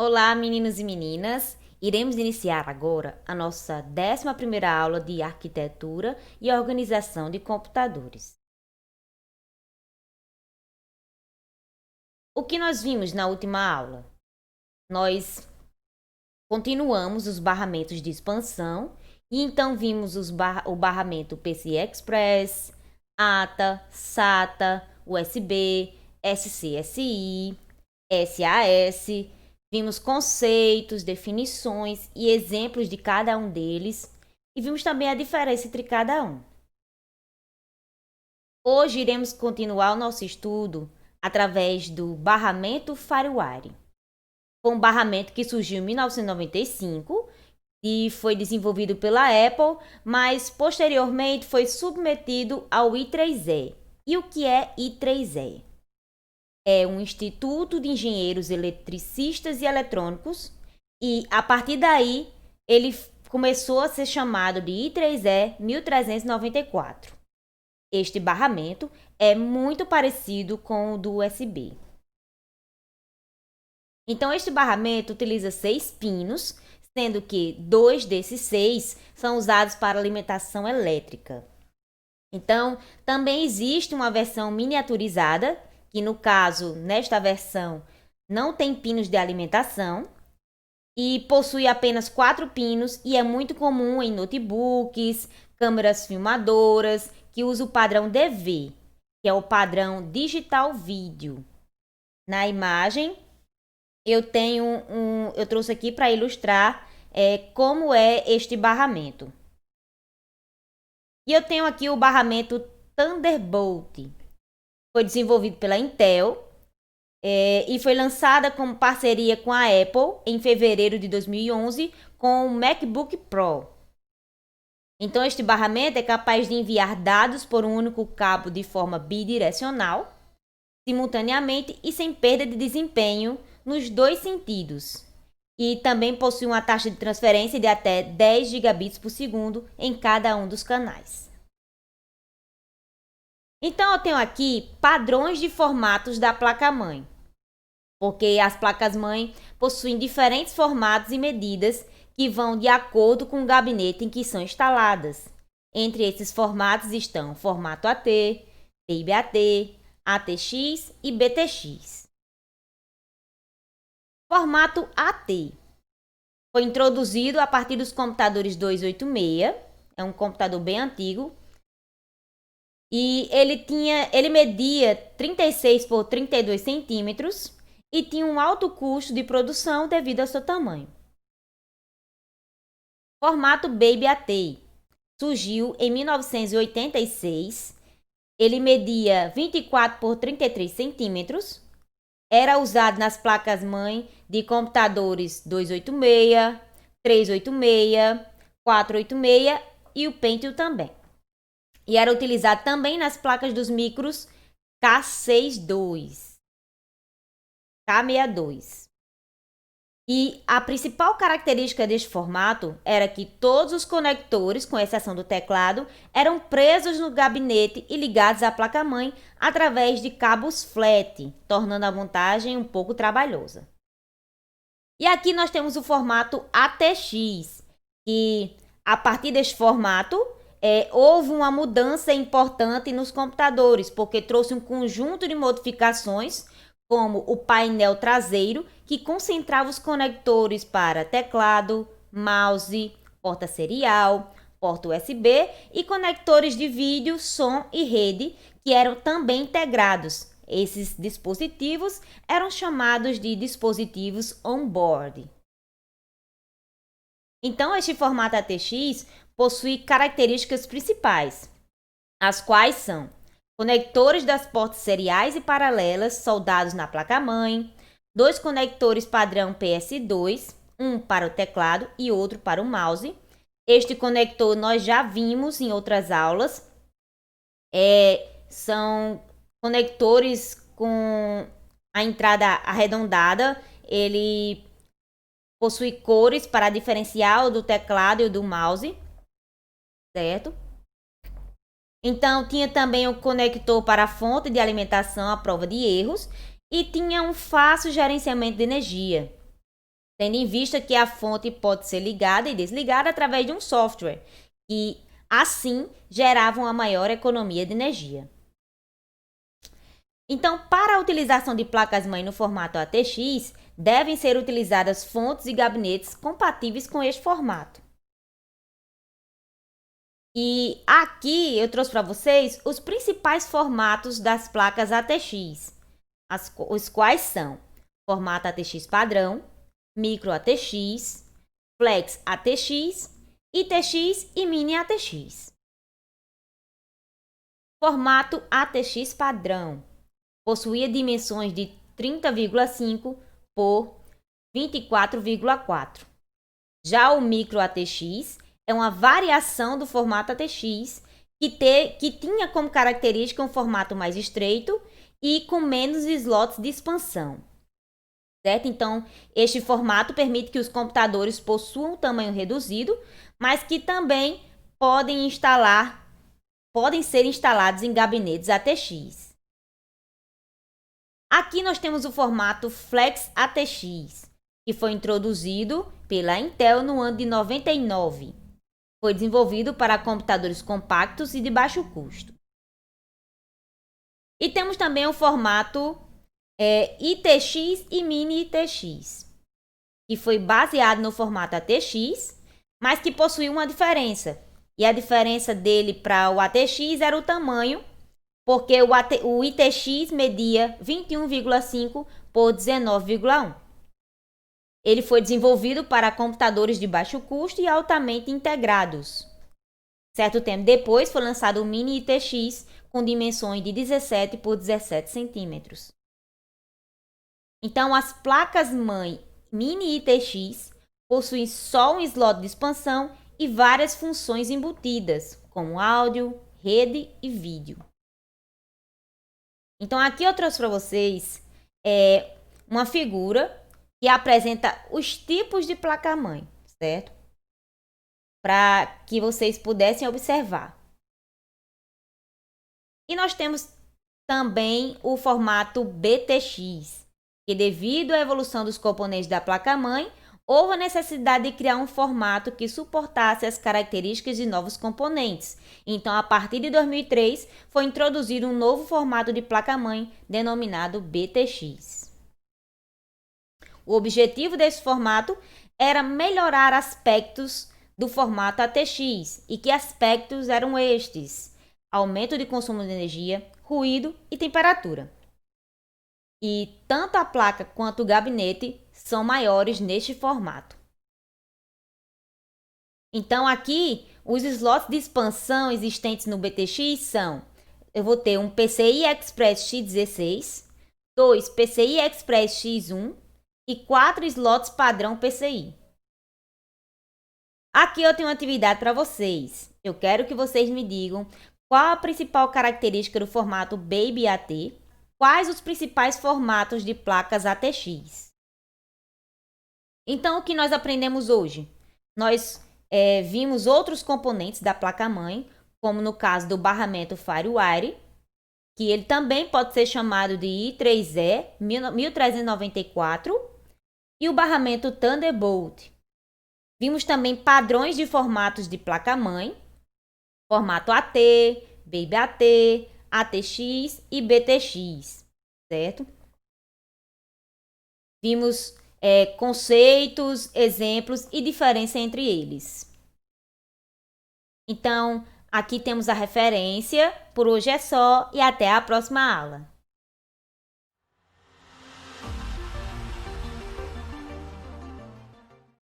Olá, meninos e meninas! Iremos iniciar agora a nossa 11ª aula de Arquitetura e Organização de Computadores. O que nós vimos na última aula? Nós continuamos os barramentos de expansão e então vimos o barramento PCI Express, ATA, SATA, USB, SCSI, SAS. Vimos conceitos, definições e exemplos de cada um deles e vimos também a diferença entre cada um. Hoje iremos continuar o nosso estudo através do barramento FireWire. Foi um barramento que surgiu em 1995 e foi desenvolvido pela Apple, mas posteriormente foi submetido ao I3E. E o que é I3E? É um Instituto de Engenheiros Eletricistas e Eletrônicos e, a partir daí, ele começou a ser chamado de I3E 1394. Este barramento é muito parecido com o do USB. Então, este barramento utiliza 6 pinos, sendo que 2 desses 6 são usados para alimentação elétrica. Então, também existe uma versão miniaturizada, que no caso, nesta versão, não tem pinos de alimentação e possui apenas 4 pinos e é muito comum em notebooks, câmeras filmadoras, que usa o padrão DV, que é o padrão Digital Video. Na imagem, eu trouxe aqui para ilustrar como é este barramento. E eu tenho aqui o barramento Thunderbolt. Foi desenvolvido pela Intel e foi lançada como parceria com a Apple em fevereiro de 2011 com o MacBook Pro. Então, este barramento é capaz de enviar dados por um único cabo de forma bidirecional, simultaneamente e sem perda de desempenho nos 2 sentidos. E também possui uma taxa de transferência de até 10 gigabits por segundo em cada um dos canais. Então, eu tenho aqui padrões de formatos da placa-mãe, porque as placas-mãe possuem diferentes formatos e medidas que vão de acordo com o gabinete em que são instaladas. Entre esses formatos estão formato AT, PIB-AT, ATX e BTX. Formato AT foi introduzido a partir dos computadores 286, é um computador bem antigo, e ele media 36 por 32 centímetros e tinha um alto custo de produção devido ao seu tamanho. Formato Baby AT surgiu em 1986. Ele media 24 por 33 centímetros. Era usado nas placas-mãe de computadores 286, 386, 486 e o Pentium também. E era utilizado também nas placas dos micros K62, K62. E a principal característica deste formato era que todos os conectores, com exceção do teclado, eram presos no gabinete e ligados à placa-mãe através de cabos flat, tornando a montagem um pouco trabalhosa. E aqui nós temos o formato ATX, que a partir deste formato houve uma mudança importante nos computadores, porque trouxe um conjunto de modificações, como o painel traseiro, que concentrava os conectores para teclado, mouse, porta serial, porta USB e conectores de vídeo, som e rede, que eram também integrados. Esses dispositivos eram chamados de dispositivos on-board. Então, este formato ATX possui características principais, as quais são conectores das portas seriais e paralelas soldados na placa-mãe, 2 conectores padrão PS2, um para o teclado e outro para o mouse. Este conector nós já vimos em outras aulas. São conectores com a entrada arredondada. Ele possui cores para diferenciar o do teclado e o do mouse, certo? Então, tinha também o conector para a fonte de alimentação à prova de erros e tinha um fácil gerenciamento de energia. tendo em vista que a fonte pode ser ligada e desligada através de um software, e assim gerava uma maior economia de energia. Então, para a utilização de placas-mãe no formato ATX, devem ser utilizadas fontes e gabinetes compatíveis com este formato. E aqui eu trouxe para vocês os principais formatos das placas ATX, os quais são formato ATX padrão, micro ATX, flex ATX, ITX e mini ATX. Formato ATX padrão possuía dimensões de 30,5 por 24,4. Já o micro ATX é uma variação do formato ATX que tinha como característica um formato mais estreito e com menos slots de expansão. Certo? Então, este formato permite que os computadores possuam um tamanho reduzido, mas que também podem ser instalados em gabinetes ATX. Aqui nós temos o formato Flex ATX, que foi introduzido pela Intel no ano de 99. Foi desenvolvido para computadores compactos e de baixo custo. E temos também o formato ITX e Mini ITX, que foi baseado no formato ATX, mas que possui uma diferença. E a diferença dele para o ATX era o tamanho, porque o ITX media 21,5 por 19,1. Ele foi desenvolvido para computadores de baixo custo e altamente integrados. Certo tempo depois foi lançado o Mini ITX com dimensões de 17 por 17 centímetros. Então, as placas-mãe Mini ITX possuem só um slot de expansão e várias funções embutidas, como áudio, rede e vídeo. Então, aqui eu trouxe para vocês uma figura que apresenta os tipos de placa-mãe, certo? Para que vocês pudessem observar. E nós temos também o formato BTX, que devido à evolução dos componentes da placa-mãe, houve a necessidade de criar um formato que suportasse as características de novos componentes. Então, a partir de 2003, foi introduzido um novo formato de placa-mãe denominado BTX. O objetivo desse formato era melhorar aspectos do formato ATX. E que aspectos eram estes? Aumento de consumo de energia, ruído e temperatura. E tanto a placa quanto o gabinete são maiores neste formato. Então, aqui, os slots de expansão existentes no BTX são: eu vou ter um PCI Express X16, 2 PCI Express X1 e 4 slots padrão PCI. Aqui eu tenho uma atividade para vocês. Eu quero que vocês me digam qual a principal característica do formato Baby AT, quais os principais formatos de placas ATX. Então, o que nós aprendemos hoje? Nós vimos outros componentes da placa-mãe, como no caso do barramento FireWire, que ele também pode ser chamado de I3E 1394, e o barramento Thunderbolt. Vimos também padrões de formatos de placa-mãe, formato AT, Baby AT, ATX e BTX, certo? Vimos conceitos, exemplos e diferença entre eles. Então, aqui temos a referência. Por hoje é só e até a próxima aula.